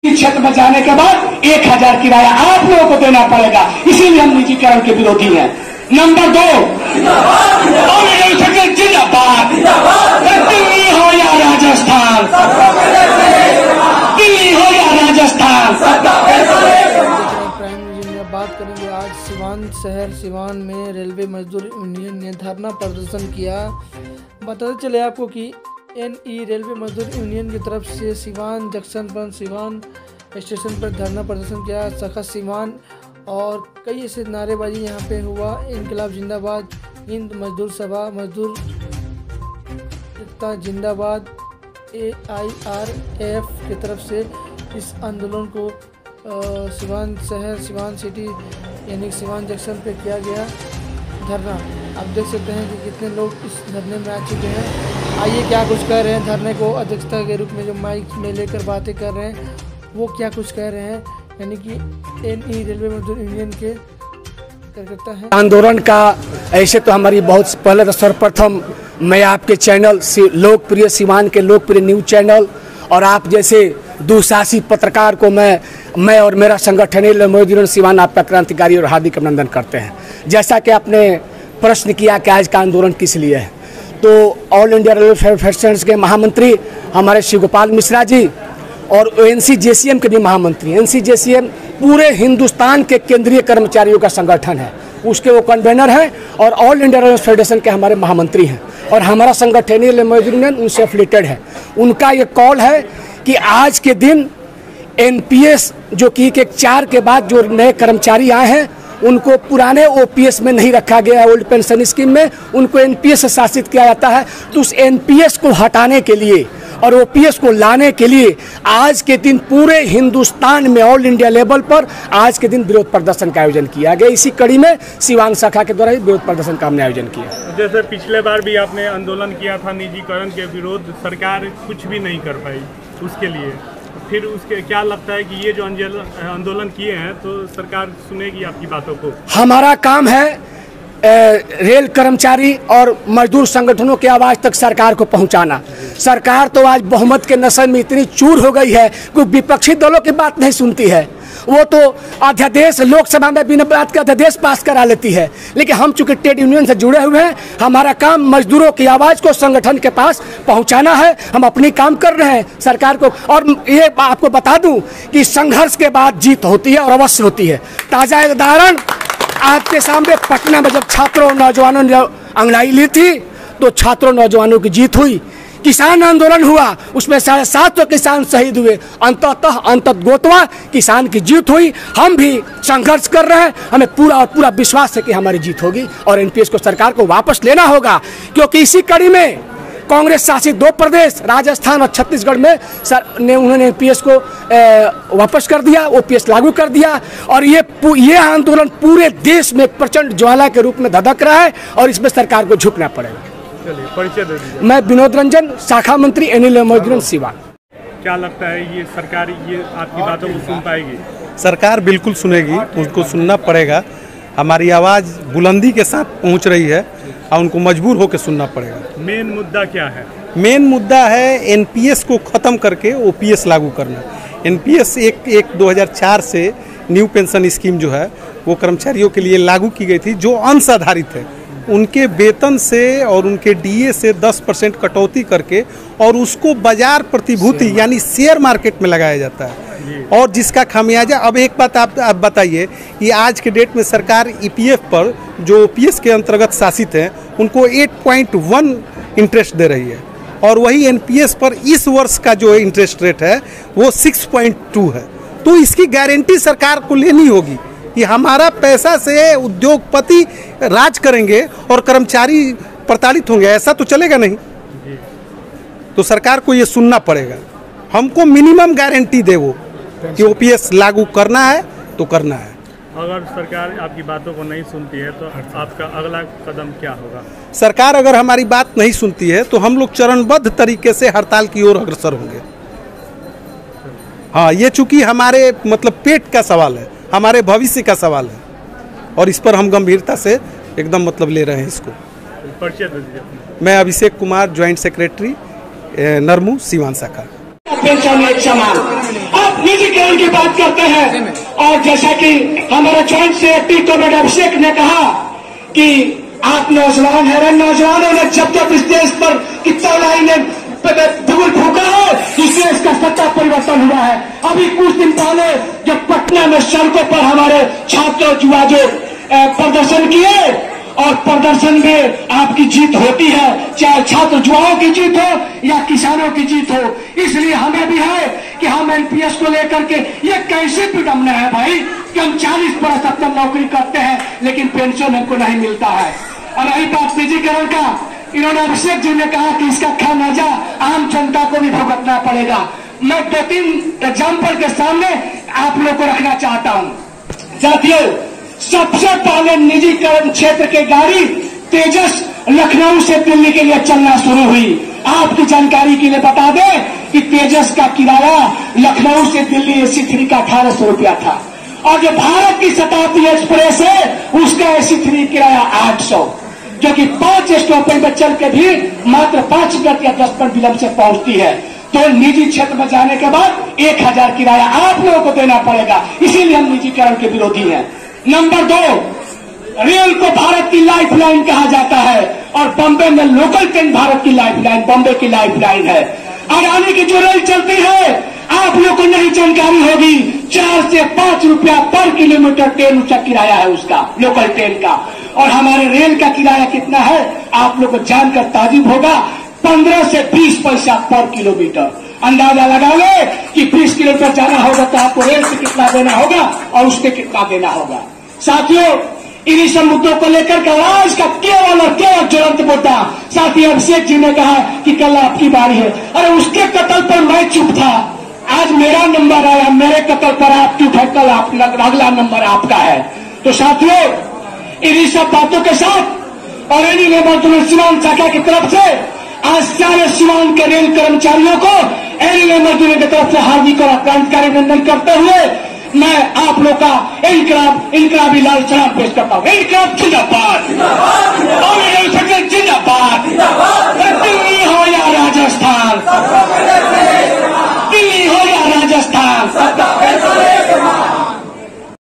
छत बचाने के बाद 1000 किराया आप लोगों को देना पड़ेगा, इसीलिए हम निजीकरण के विरोधी हैं। नंबर 2, जिंदाबाद, दिल्ली हो या राजस्थान, दिल्ली हो या राजस्थान। प्राइम न्यूज़ में बात करेंगे आज सिवान शहर सिवान में रेलवे मजदूर यूनियन ने धरना प्रदर्शन किया। बताते चले आपको कि एनई रेलवे मजदूर यूनियन की तरफ से सिवान जंक्शन पर सिवान स्टेशन पर धरना प्रदर्शन किया। सखत सिवान और कई ऐसे नारेबाजी यहाँ पे हुआ। इनकलाब जिंदाबाद, हिंद मजदूर सभा, मजदूर एकता जिंदाबाद, AIRF की तरफ से इस आंदोलन को सिवान शहर सिवान सिटी यानी सिवान जंक्शन पे किया गया धरना। आप देख सकते हैं कि कितने लोग इस धरने में आ चुके हैं। आइए क्या कुछ कह रहे हैं धरने को अध्यक्षता के रूप में जो माइक में लेकर बातें कर रहे हैं वो क्या कुछ कह रहे हैं, यानी कि एनई रेलवे मजदूर यूनियन के कार्यकर्ता हैं। आंदोलन का ऐसे तो हमारी बहुत पहले तो सर्वप्रथम मैं आपके चैनल लोकप्रिय सिवान के लोकप्रिय न्यूज़ चैनल और आप जैसे दुसाहसी पत्रकार को मैं और मेरा संगठन मजदूर सिवान आपका क्रांतिकारी और हार्दिक अभिनंदन करते हैं। जैसा कि आपने प्रश्न किया कि आज का आंदोलन किस लिए है, तो ऑल इंडिया रेलवे फेडरेशन के महामंत्री हमारे शिवगोपाल मिश्रा जी और NCJCM के भी महामंत्री, NCJCM पूरे हिंदुस्तान के केंद्रीय कर्मचारियों का संगठन है, उसके वो कन्वेनर हैं और ऑल इंडिया रेलवे फेडरेशन के हमारे महामंत्री हैं और हमारा संगठन मजदूर यूनियन उनसे एफिलेटेड है। उनका ये कॉल है कि आज के दिन NPS जो कि 4 के बाद जो नए कर्मचारी आए हैं उनको पुराने OPS में नहीं रखा गया, ओल्ड पेंशन स्कीम में उनको NPS से शासित किया जाता है। तो उस NPS को हटाने के लिए और OPS को लाने के लिए आज के दिन पूरे हिंदुस्तान में ऑल इंडिया लेवल पर आज के दिन विरोध प्रदर्शन का आयोजन किया गया। इसी कड़ी में सिवान शाखा के द्वारा विरोध प्रदर्शन का हमने आयोजन किया। जैसे पिछले बार भी आपने आंदोलन किया था निजीकरण के विरोध, सरकार कुछ भी नहीं कर पाई उसके लिए, फिर उसके क्या लगता है कि ये जो आंदोलन किए हैं तो सरकार सुनेगी आपकी बातों को? हमारा काम है रेल कर्मचारी और मजदूर संगठनों की आवाज़ तक सरकार को पहुंचाना। सरकार तो आज बहुमत के नशे में इतनी चूर हो गई है कि विपक्षी दलों की बात नहीं सुनती है। वो तो अध्यादेश लोकसभा में बिना बात के अध्यादेश पास करा लेती है, लेकिन हम चूंकि ट्रेड यूनियन से जुड़े हुए हैं, हमारा काम मजदूरों की आवाज़ को संगठन के पास पहुंचाना है। हम अपनी काम कर रहे हैं सरकार को। और ये आपको बता दूं कि संघर्ष के बाद जीत होती है और अवश्य होती है। ताज़ा उदाहरण आपके सामने पटना में जब छात्रों नौजवानों ने अंगड़ाई ली थी तो छात्रों नौजवानों की जीत हुई। किसान आंदोलन हुआ, उसमें 750 किसान शहीद हुए, अंततः गोतवा किसान की जीत हुई। हम भी संघर्ष कर रहे हैं, हमें पूरा और पूरा विश्वास है कि हमारी जीत होगी और NPS को सरकार को वापस लेना होगा, क्योंकि इसी कड़ी में कांग्रेस शासित 2 प्रदेश राजस्थान और छत्तीसगढ़ में उन्होंने NPS को वापस कर दिया, OPS लागू कर दिया और ये आंदोलन पूरे देश में प्रचंड ज्वाला के रूप में धधक रहा है और इसमें सरकार को झुकना पड़ेगा। चलिए परिचय दे दीजिए। मैं विनोद रंजन, शाखा मंत्री एनई मजदूर सिवान। क्या लगता है ये सरकार ये आपकी बातों को सुन पाएगी? सरकार बिल्कुल सुनेगी, उनको सुनना पड़ेगा। हमारी आवाज़ बुलंदी के साथ पहुंच रही है और उनको मजबूर होकर सुनना पड़ेगा। मेन मुद्दा क्या है? मेन मुद्दा है NPS को ख़त्म करके OPS लागू करना। NPS 1/2004 से न्यू पेंशन स्कीम जो है वो कर्मचारियों के लिए लागू की गई थी, जो अंश आधारित है। उनके वेतन से और उनके DA से 10% कटौती करके और उसको बाजार प्रतिभूति यानी शेयर मार्केट में लगाया जाता है। और जिसका खामियाजा अब एक बात आप बताइए कि आज के डेट में सरकार EPF पर जो OPS के अंतर्गत शासित हैं उनको 8.1 इंटरेस्ट दे रही है और वही NPS पर इस वर्ष का जो इंटरेस्ट रेट है वो 6.2 है। तो इसकी गारंटी सरकार को लेनी होगी कि हमारा पैसा से उद्योगपति राज करेंगे और कर्मचारी प्रताड़ित होंगे, ऐसा तो चलेगा नहीं। तो सरकार को ये सुनना पड़ेगा, हमको मिनिमम गारंटी दे वो कि OPS लागू करना है तो करना है। अगर सरकार आपकी बातों को नहीं सुनती है तो आपका अगला कदम क्या होगा? सरकार अगर हमारी बात नहीं सुनती है तो हम लोग चरणबद्ध तरीके से हड़ताल की ओर अग्रसर होंगे। हाँ, ये चूंकि हमारे मतलब पेट का सवाल है, हमारे भविष्य का सवाल है और इस पर हम गंभीरता से एकदम मतलब ले रहे हैं इसको। परिचय दे दीजिए। मैं अभिषेक कुमार, ज्वाइंट सेक्रेटरी नरमू सिवान शाखा। पेंशन एक समान, आप निजी करते हैं। और जैसा कि हमारे ज्वाइंट सेक्रेटरी कॉमरेड अभिषेक ने कहा कि आप नौजवान हैं, नौजवानों ने जब जब इस देश पर कितना लाइन धूल फूका है, इस देश का सत्ता परिवर्तन हुआ है। अभी कुछ दिन पहले जब पटना में सड़कों पर हमारे छात्र और युवा जो प्रदर्शन किए, और प्रदर्शन में आपकी जीत होती है, चाहे छात्र युवाओं की जीत हो या किसानों की जीत हो। इसलिए हमें भी है कि हम एनपीएस को लेकर के ये कैसे विडम्बना है भाई कि हम 40 बरस अपना नौकरी करते हैं लेकिन पेंशन हमको नहीं मिलता है। और रही बात निजीकरण का, इन्होंने अभिषेक जी ने कहा कि इसका खामियाजा आम जनता को भी भुगतना पड़ेगा। मैं 2-3 एग्जाम्पल के सामने आप लोग को रखना चाहता हूं। साथियों, सबसे पहले निजीकरण क्षेत्र की गाड़ी तेजस लखनऊ से दिल्ली के लिए चलना शुरू हुई। आपकी जानकारी के लिए बता दें कि तेजस का किराया लखनऊ से दिल्ली AC 3 का 1800 रुपया था, और जो भारत की शताब्दी एक्सप्रेस है उसका AC 3 किराया 800, जो कि 5 स्टॉपेज में चल के भी मात्र 5 मिनट या 10 मिनट विलंब से पहुंचती है। तो निजी क्षेत्र में जाने के बाद 1000 किराया आप लोगों को देना पड़ेगा। इसीलिए हम निजीकरण के विरोधी हैं। नंबर 2, रेल को भारत की लाइफलाइन कहा जाता है, और बम्बे में लोकल ट्रेन भारत की लाइफलाइन, बम्बे की लाइफलाइन है। अडानी की जो रेल चलती है, आप लोग को नहीं जानकारी होगी, 4 से 5 रुपया पर किलोमीटर ट्रेन उसका किराया है, उसका लोकल ट्रेन का। और हमारे रेल का किराया कितना है आप लोग को जानकर ताजुब होगा, 15 से 20 पैसा पर किलोमीटर। अंदाजा लगा ले कि 20 किलोमीटर जाना होगा तो आपको रेल से कितना देना होगा और उसके कितना देना होगा। साथियों, इन्हीं सब मुद्दों को लेकर के आज का केवल और केवल ज्वलंत मुद्दा, साथी अभिषेक जी ने कहा कि कल आपकी बारी है। अरे उसके कत्ल पर मैं चुप था, आज मेरा नंबर आया, मेरे कत्ल पर आप चुप है, कल अगला नंबर आपका है। तो साथियों, इन्हीं सब बातों के साथ और इन्हीं लेबर सीमांत शाखा की तरफ से आज सारे सीमांत के रेल कर्मचारियों को एनडीए मजदूरों की तरफ से हार्दिक और क्रांतिकारी अभिनंदन करते हुए मैं आप लोग का इनकलाबी लाल सलाम पेश करता हूँ। इनकलाब जिंदाबाद, जिंदाबाद, जिंदाबाद।